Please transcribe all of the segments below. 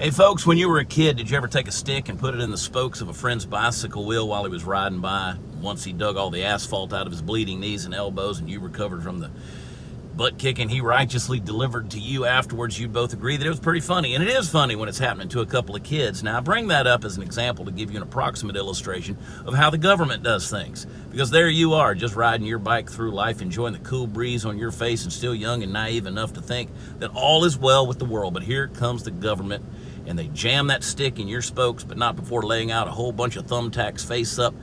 Hey folks, when you were a kid, did you ever take a stick and put it in the spokes of a friend's bicycle wheel while he was riding by? Once he dug all the asphalt out of his bleeding knees and elbows and you recovered from the butt kicking he righteously delivered to you afterwards, you'd both agree that it was pretty funny. And it is funny when it's happening to a couple of kids. Now, I bring that up as an example to give you an approximate illustration of how the government does things. Because there you are, just riding your bike through life, enjoying the cool breeze on your face and still young and naive enough to think that all is well with the world. But here comes the government, and they jam that stick in your spokes, but not before laying out a whole bunch of thumbtacks face up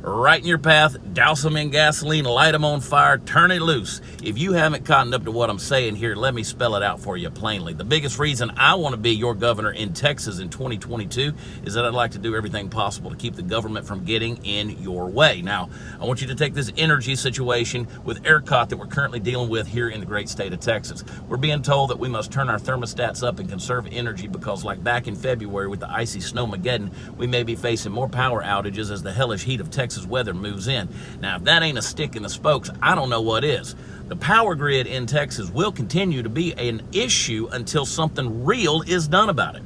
right in your path, douse them in gasoline, light them on fire, turn it loose. If you haven't cottoned up to what I'm saying here, let me spell it out for you plainly. The biggest reason I want to be your governor in Texas in 2022 is that I'd like to do everything possible to keep the government from getting in your way. Now, I want you to take this energy situation with ERCOT that we're currently dealing with here in the great state of Texas. We're being told that we must turn our thermostats up and conserve energy because, like back in February with the icy snowmageddon, we may be facing more power outages as the hellish heat of Texas weather moves in. Now, if that ain't a stick in the spokes, I don't know what is. The power grid in Texas will continue to be an issue until something real is done about it.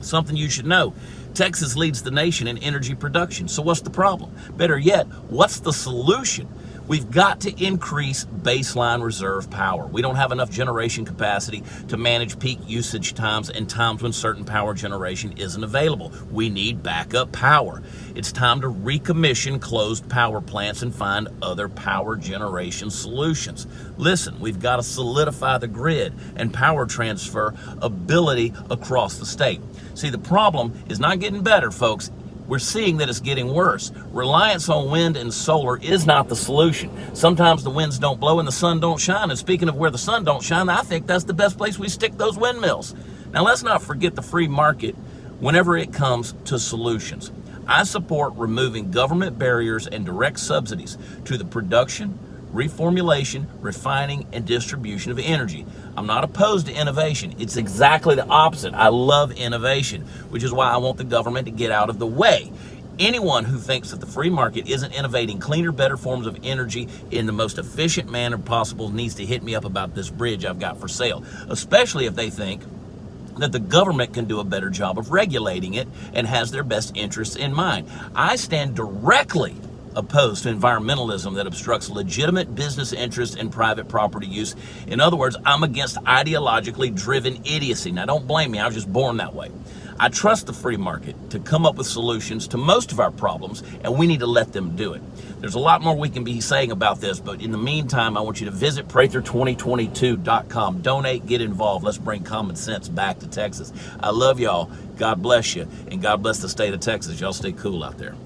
Something you should know. Texas leads the nation in energy production. So what's the problem? Better yet, what's the solution? We've got to increase baseline reserve power. We don't have enough generation capacity to manage peak usage times and times when certain power generation isn't available. We need backup power. It's time to recommission closed power plants and find other power generation solutions. Listen, we've got to solidify the grid and power transfer ability across the state. See, the problem is not getting better, folks. We're seeing that it's getting worse. Reliance on wind and solar is not the solution. Sometimes the winds don't blow and the sun don't shine. And speaking of where the sun don't shine, I think that's the best place we stick those windmills. Now, let's not forget the free market whenever it comes to solutions. I support removing government barriers and direct subsidies to the production, reformulation, refining, and distribution of energy. I'm not opposed to innovation. It's exactly the opposite. I love innovation, which is why I want the government to get out of the way. Anyone who thinks that the free market isn't innovating cleaner, better forms of energy in the most efficient manner possible needs to hit me up about this bridge I've got for sale, especially if they think that the government can do a better job of regulating it and has their best interests in mind. I stand directly opposed to environmentalism that obstructs legitimate business interests and private property use. In other words, I'm against ideologically driven idiocy. Now, don't blame me. I was just born that way. I trust the free market to come up with solutions to most of our problems, and we need to let them do it. There's a lot more we can be saying about this, but in the meantime, I want you to visit Prather2022.com. Donate, get involved. Let's bring common sense back to Texas. I love y'all. God bless you, and God bless the state of Texas. Y'all stay cool out there.